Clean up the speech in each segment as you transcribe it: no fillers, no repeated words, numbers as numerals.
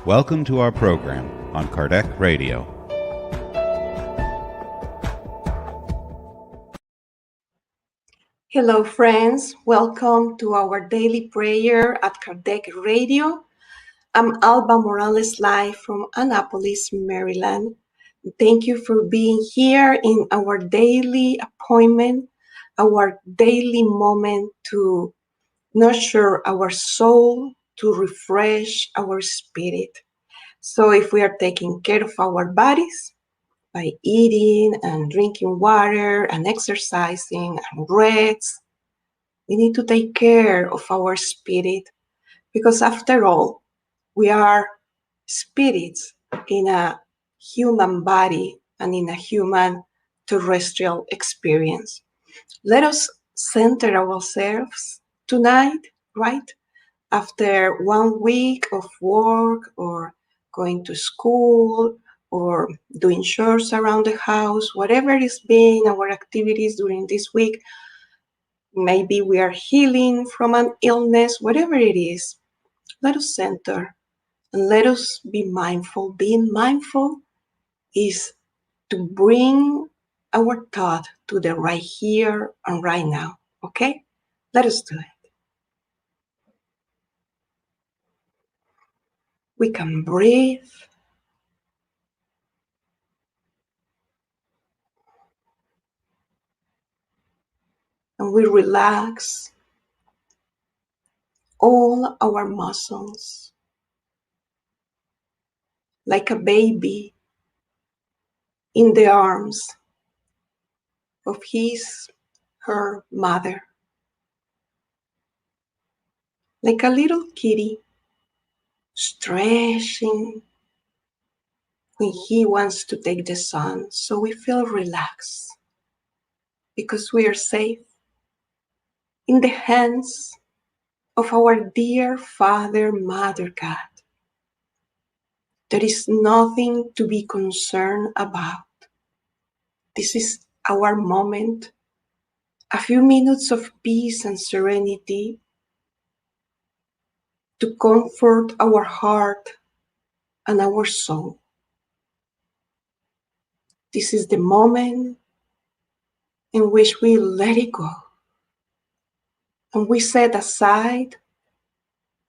Welcome to our program on Kardec Radio. Hello, friends. Welcome to our daily prayer at Kardec Radio. I'm Alba Morales, live from Annapolis, Maryland. Thank you for being here in our daily appointment, our daily moment to nurture our soul, to refresh our spirit. So if we are taking care of our bodies by eating and drinking water and exercising and rest, we need to take care of our spirit, because after all, we are spirits in a human body and in a human terrestrial experience. Let us center ourselves tonight, right? After 1 week of work or going to school or doing chores around the house, whatever it's been our activities during this week, maybe we are healing from an illness, whatever it is, let us center and let us be mindful. Being mindful is to bring our thought to the right here and right now, okay? Let us do it. We can breathe. And we relax all our muscles like a baby in the arms of her mother, like a little kitty stretching when he wants to take the sun. So we feel relaxed because we are safe in the hands of our dear Father, Mother God. There is nothing to be concerned about. This is our moment, a few minutes of peace and serenity to comfort our heart and our soul. This is the moment in which we let it go and we set aside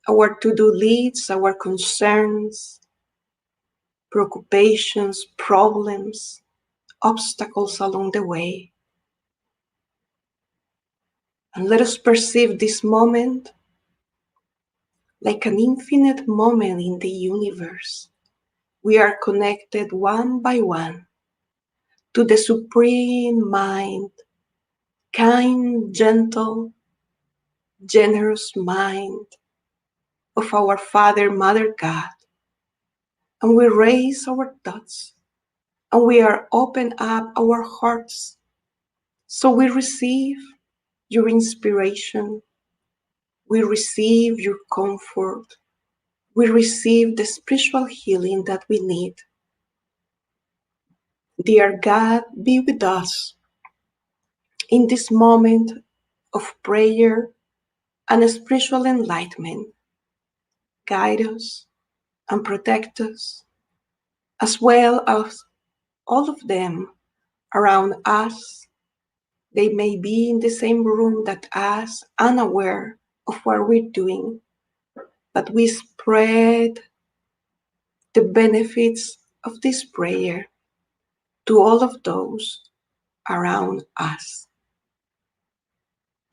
our to-do lists, our concerns, preoccupations, problems, obstacles along the way. And let us perceive this moment like an infinite moment in the universe. We are connected one by one to the Supreme Mind, kind, gentle, generous mind of our Father, Mother God. And we raise our thoughts and we are open up our hearts. So we receive your inspiration. We receive your comfort. We receive the spiritual healing that we need. Dear God, be with us in this moment of prayer and spiritual enlightenment. Guide us and protect us, as well as all of them around us. They may be in the same room that us, unaware of what we're doing, but we spread the benefits of this prayer to all of those around us.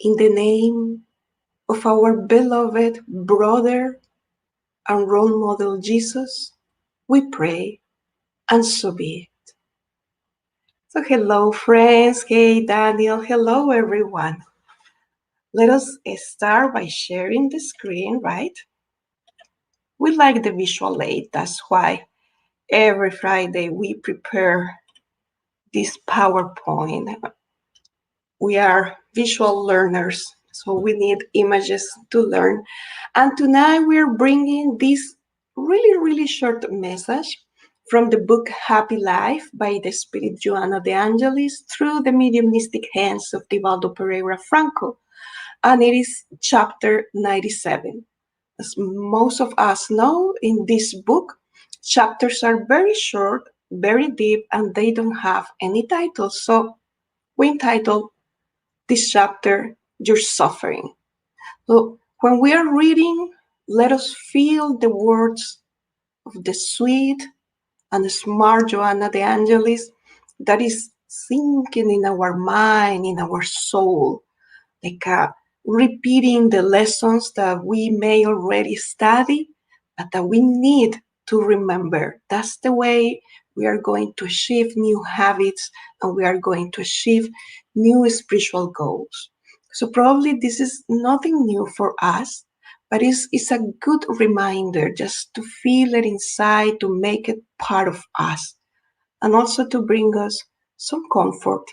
In the name of our beloved brother and role model Jesus, we pray, and so be it. So hello friends, hey Daniel, hello everyone. Let us start by sharing the screen, right? We like the visual aid, that's why every Friday we prepare this PowerPoint. We are visual learners, so we need images to learn. And tonight we're bringing this really short message from the book Happy Life by the Spirit Joanna de Angelis through the mediumistic hands of Divaldo Franco. And it is chapter 97. As most of us know, in this book, chapters are very short, very deep, and they don't have any titles. So we entitled this chapter, Your Suffering. So when we are reading, let us feel the words of the sweet and smart Joanna de Angelis that is sinking in our mind, in our soul, like repeating the lessons that we may already study, but that we need to remember. That's the way we are going to achieve new habits and we are going to achieve new spiritual goals. So probably this is nothing new for us, but it's a good reminder just to feel it inside, to make it part of us, and also to bring us some comfort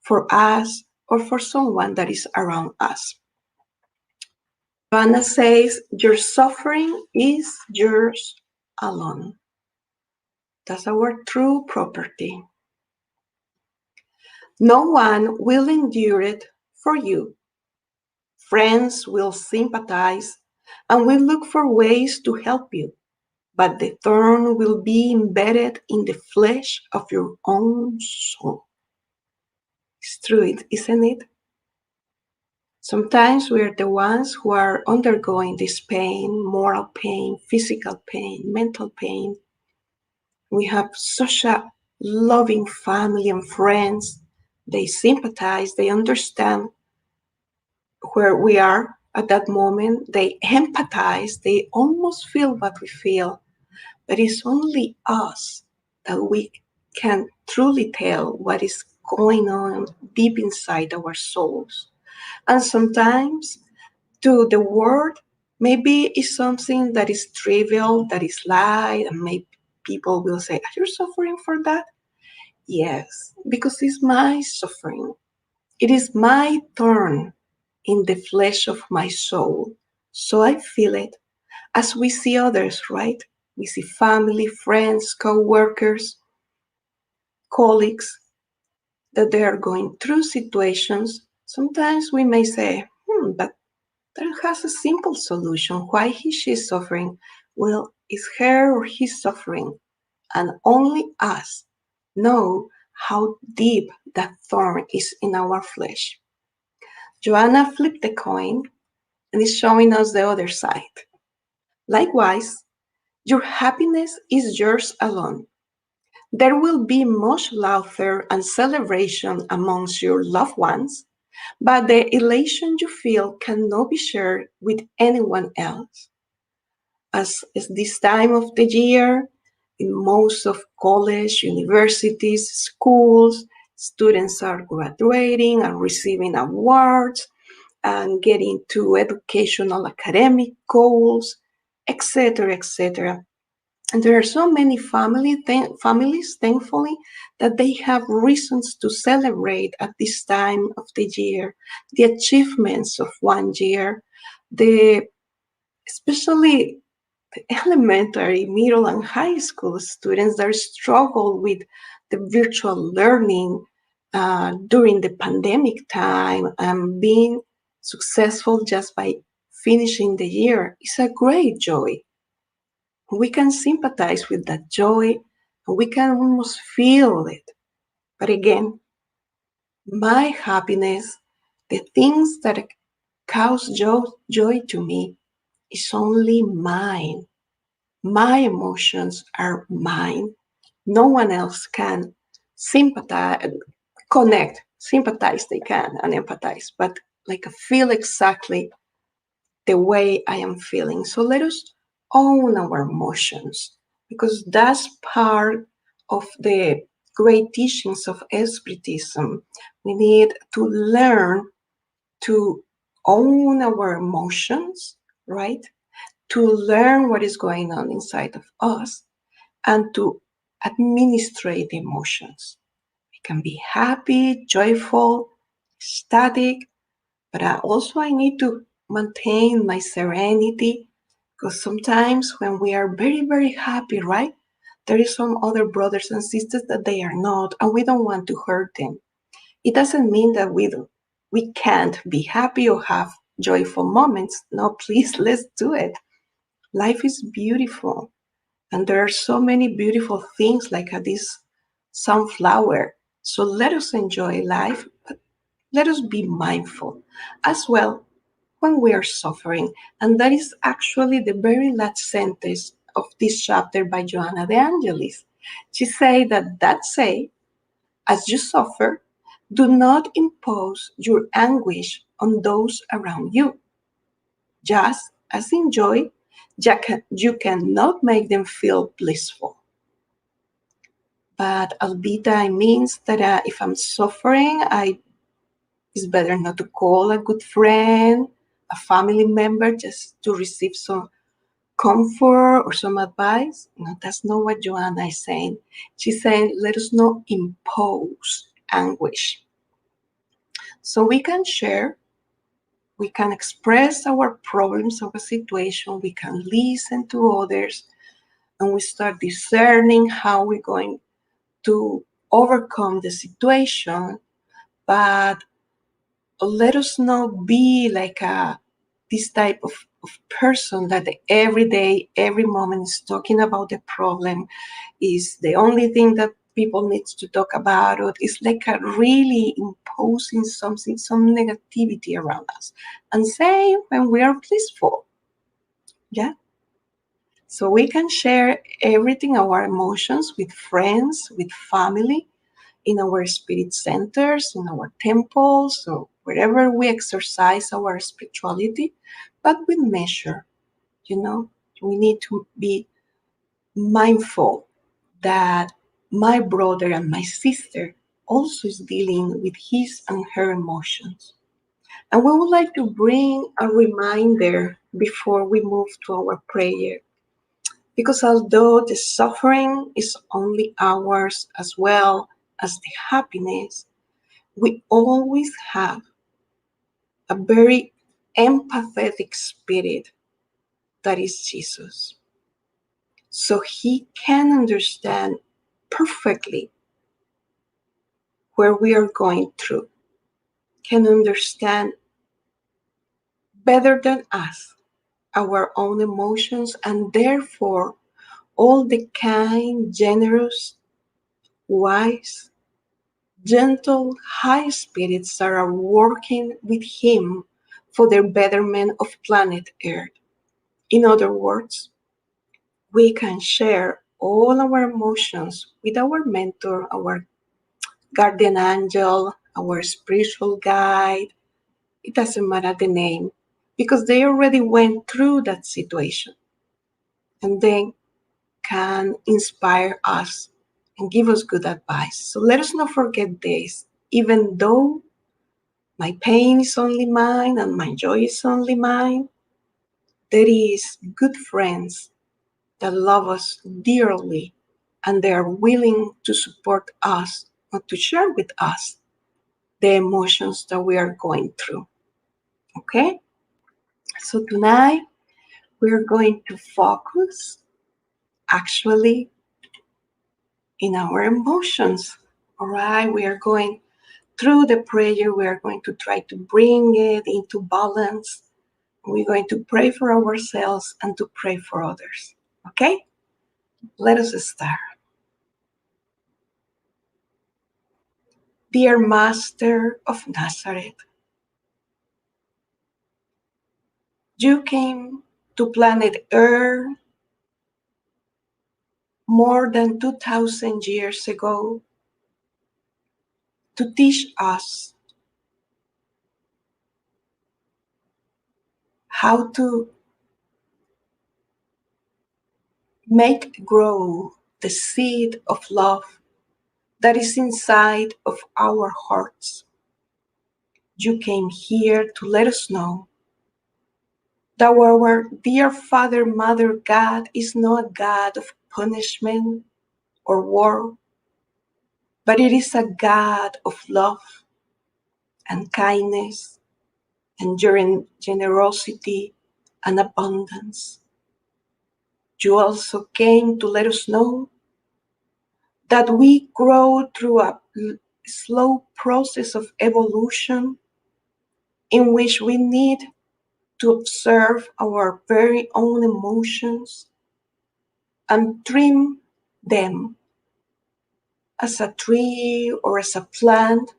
for us or for someone that is around us. Joanna says, your suffering is yours alone. That's our true property. No one will endure it for you. Friends will sympathize and will look for ways to help you, but the thorn will be embedded in the flesh of your own soul. It's true, isn't it? Sometimes we're the ones who are undergoing this pain, moral pain, physical pain, mental pain. We have such a loving family and friends. They sympathize, they understand where we are at that moment. They empathize, they almost feel what we feel. But it's only us that we can truly tell what is going on deep inside our souls. And sometimes to the world, maybe it's something that is trivial, that is light, and maybe people will say, are you suffering for that? Yes, because it's my suffering. It is my thorn in the flesh of my soul. So I feel it as we see others, right? We see family, friends, co-workers, colleagues, that they are going through situations. Sometimes we may say, but that has a simple solution. Why she's suffering? Well, it's her or he's suffering, and only us know how deep that thorn is in our flesh. Joanna flipped the coin and is showing us the other side. Likewise, your happiness is yours alone. There will be much laughter and celebration amongst your loved ones, but the elation you feel cannot be shared with anyone else. As this time of the year, in most of college, universities, schools, students are graduating and receiving awards and getting to educational academic goals, etc., etc. And there are so many families, thankfully, that they have reasons to celebrate at this time of the year, the achievements of one year, especially the elementary, middle, and high school students that struggle with the virtual learning during the pandemic time and being successful just by finishing the year is a great joy. We can sympathize with that joy and we can almost feel it. But again, my happiness, the things that cause joy to me, is only mine. My emotions are mine. No one else can sympathize, connect, sympathize they can, and empathize, but like feel exactly the way I am feeling. So let us own our emotions, because that's part of the great teachings of Spiritism. We need to learn to own our emotions, right? To learn what is going on inside of us and to administrate emotions. We can be happy, joyful, ecstatic, but I need to maintain my serenity, because sometimes when we are very, very happy, right? There is some other brothers and sisters that they are not, and we don't want to hurt them. It doesn't mean that we can't be happy or have joyful moments. No, please, let's do it. Life is beautiful, and there are so many beautiful things like this sunflower. So let us enjoy life, but let us be mindful as well when we are suffering. And that is actually the very last sentence of this chapter by Joanna de Angelis. She said that say, as you suffer, do not impose your anguish on those around you. Just as in joy, you cannot make them feel blissful. But albeit means that if I'm suffering, it's better not to call a good friend, a family member, just to receive some comfort or some advice. No, that's not what Joanna is saying. She's saying, let us not impose anguish. So we can share, we can express our problems, our situation, we can listen to others, and we start discerning how we're going to overcome the situation. But let us not be like this type of person that every day, every moment is talking about the problem, is the only thing that people need to talk about. It is like a really imposing something, some negativity around us. And say when we are blissful. Yeah. So we can share everything, our emotions, with friends, with family, in our spirit centers, in our temples, or wherever we exercise our spirituality, but with measure. We need to be mindful that my brother and my sister also is dealing with his and her emotions. And we would like to bring a reminder before we move to our prayer. Because although the suffering is only ours as well as the happiness, we always have a very empathetic spirit that is Jesus. So he can understand perfectly where we are going through, can understand better than us our own emotions, and therefore all the kind, generous, wise, gentle, high spirits that are working with him for the betterment of planet Earth. In other words, we can share all our emotions with our mentor, our guardian angel, our spiritual guide. It doesn't matter the name, because they already went through that situation and they can inspire us and give us good advice. So let us not forget this. Even though my pain is only mine and my joy is only mine, there is good friends that love us dearly, and they are willing to support us or to share with us the emotions that we are going through. Okay? So tonight we are going to focus actually in our emotions. All right? We are going through the prayer, we are going to try to bring it into balance. We're going to pray for ourselves and to pray for others. Okay? Let us start. Dear Master of Nazareth, you came to planet Earth more than 2,000 years ago to teach us how to make grow the seed of love that is inside of our hearts. You came here to let us know that our dear Father, Mother God is not a God of punishment or war, but it is a God of love and kindness and generosity and abundance. You also came to let us know that we grow through a slow process of evolution in which we need to observe our very own emotions and trim them as a tree or as a plant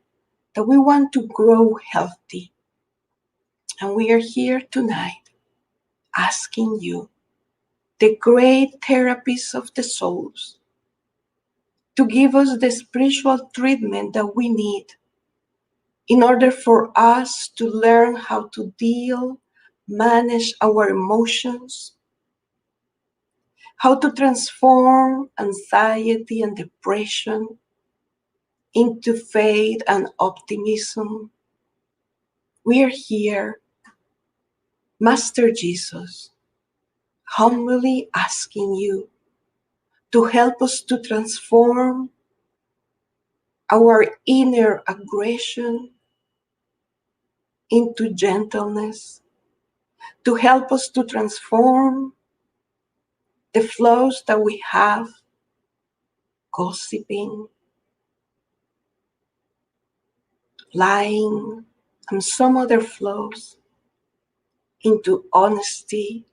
that we want to grow healthy. And we are here tonight asking you, the great therapist of the souls, to give us the spiritual treatment that we need in order for us to learn how to manage our emotions, how to transform anxiety and depression into faith and optimism. We are here, Master Jesus, humbly asking you to help us to transform our inner aggression into gentleness, to help us to transform the flaws that we have, gossiping, lying, and some other flaws, into honesty,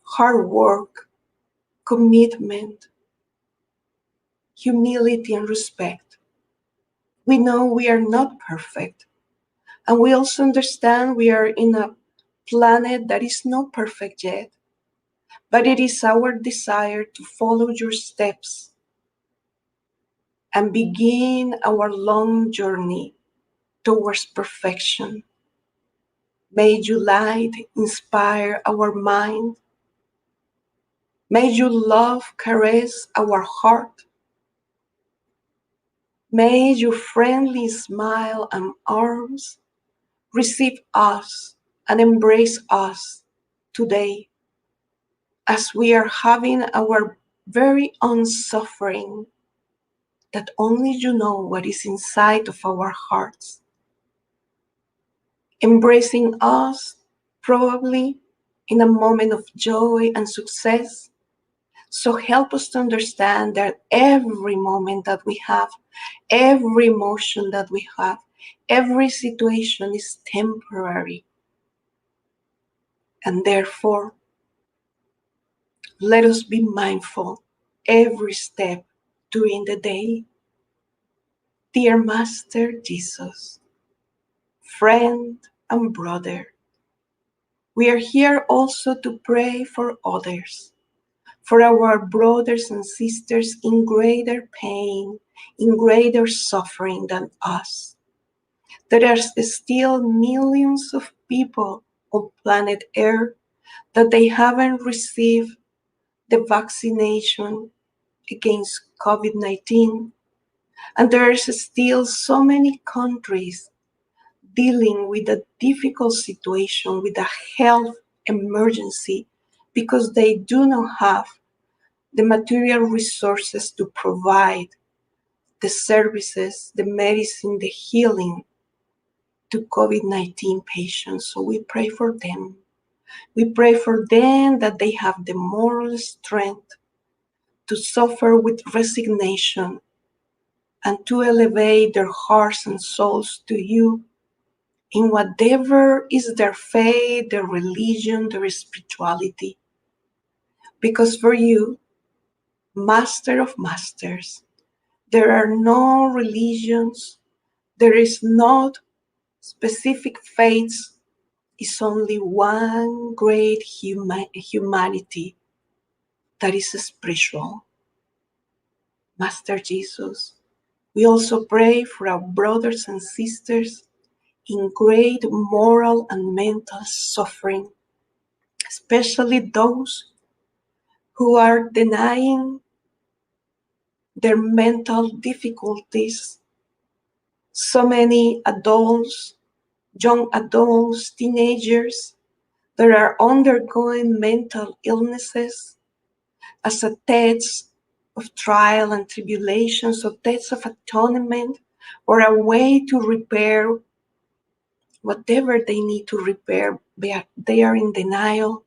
hard work, commitment, humility, and respect. We know we are not perfect, and we also understand we are in a planet that is not perfect yet, but it is our desire to follow your steps and begin our long journey towards perfection. May your light inspire our mind. May your love caress our heart. May your friendly smile and arms receive us and embrace us today as we are having our very own suffering that only you know what is inside of our hearts. Embracing us probably in a moment of joy and success. So help us to understand that every moment that we have, every emotion that we have, every situation is temporary. And therefore, let us be mindful every step during the day. Dear Master Jesus, friend and brother, we are here also to pray for others, for our brothers and sisters in greater pain, in greater suffering than us. There are still millions of people on planet Earth that they haven't received the vaccination against COVID-19. And there is still so many countries dealing with a difficult situation, with a health emergency, because they do not have the material resources to provide the services, the medicine, the healing to COVID-19 patients. So we pray for them. We pray for them that they have the moral strength to suffer with resignation and to elevate their hearts and souls to you in whatever is their faith, their religion, their spirituality. Because for you, Master of Masters, there are no religions, there is not specific faiths, it's only one great humanity that is spiritual. Master Jesus, we also pray for our brothers and sisters in great moral and mental suffering, especially those who are denying their mental difficulties. So many adults, young adults, teenagers that are undergoing mental illnesses as a test of trial and tribulations, or test of atonement, or a way to repair whatever they need to repair. They are in denial,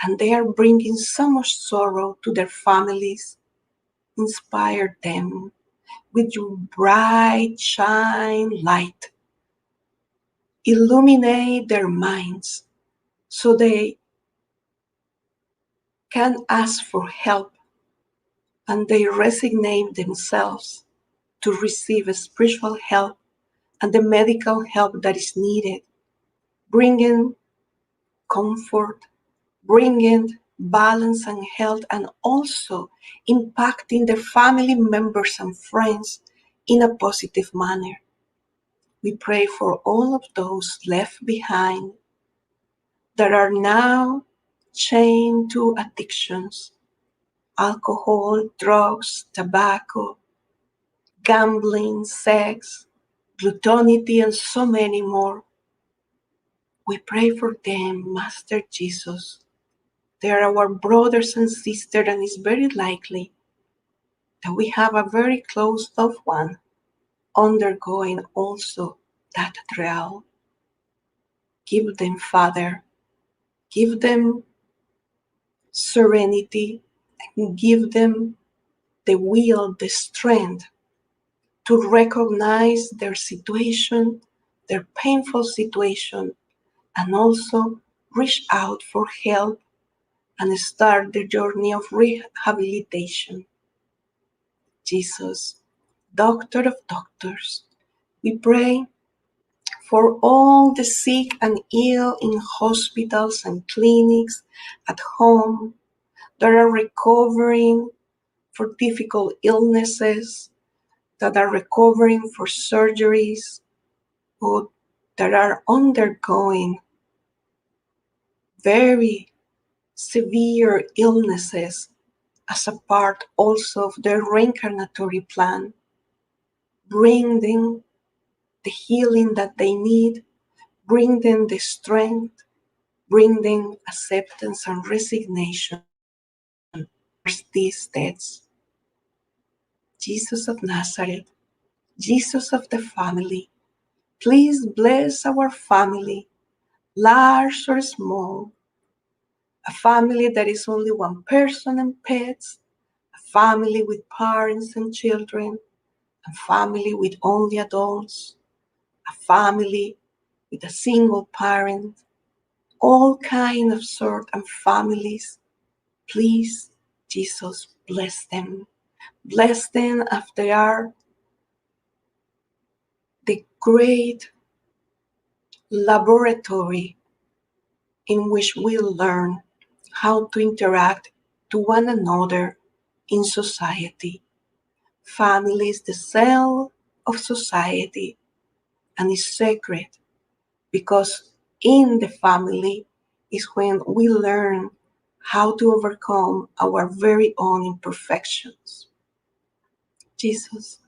and they are bringing so much sorrow to their families. Inspire them with your bright, shine light. Illuminate their minds so they can ask for help and they resignate themselves to receive spiritual help and the medical help that is needed, bringing comfort, bringing balance and health, and also impacting their family members and friends in a positive manner. We pray for all of those left behind that are now chained to addictions, alcohol, drugs, tobacco, gambling, sex, gluttony, and so many more. We pray for them, Master Jesus. They are our brothers and sisters, and it's very likely that we have a very close loved one undergoing also that trial. Give them, Father, give them serenity, and give them the will, the strength to recognize their situation, their painful situation, and also reach out for help and start the journey of rehabilitation. Jesus, Doctor of Doctors, we pray for all the sick and ill in hospitals and clinics, at home, that are recovering for difficult illnesses, that are recovering for surgeries, or that are undergoing very severe illnesses as a part also of their reincarnatory plan. Bring them the healing that they need, bring them the strength, bring them acceptance and resignation towards these deaths. Jesus of Nazareth, Jesus of the family, please bless our family, large or small, a family that is only one person and pets, a family with parents and children, a family with only adults, a family with a single parent, all kind of sort and families. Please, Jesus, bless them. Bless them as they are the great laboratory in which we learn how to interact to one another in society. Family is the cell of society and is sacred because in the family is when we learn how to overcome our very own imperfections. Jesus,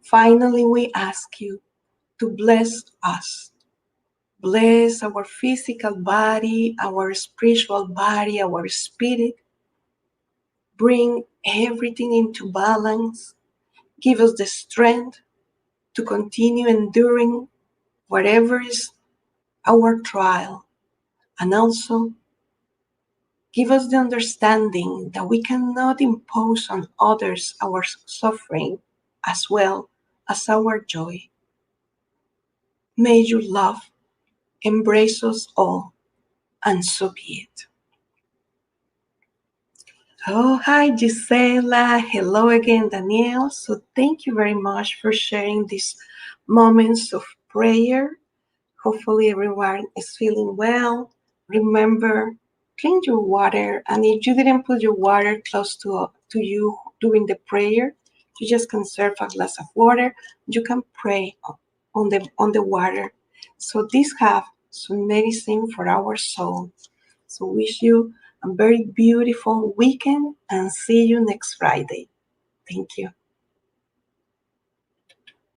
finally we ask you to bless us. Bless our physical body, our spiritual body, our spirit. Bring everything into balance. Give us the strength to continue enduring whatever is our trial. And also give us the understanding that we cannot impose on others our suffering as well as our joy. May your love embrace us all, and so be it. Oh, hi, Gisela. Hello again, Danielle. So thank you very much for sharing these moments of prayer. Hopefully everyone is feeling well. Remember, drink your water, and if you didn't put your water close to you during the prayer, you just conserve a glass of water. You can pray on the water. So this have some medicine for our soul. So wish you a very beautiful weekend and see you next Friday. Thank you.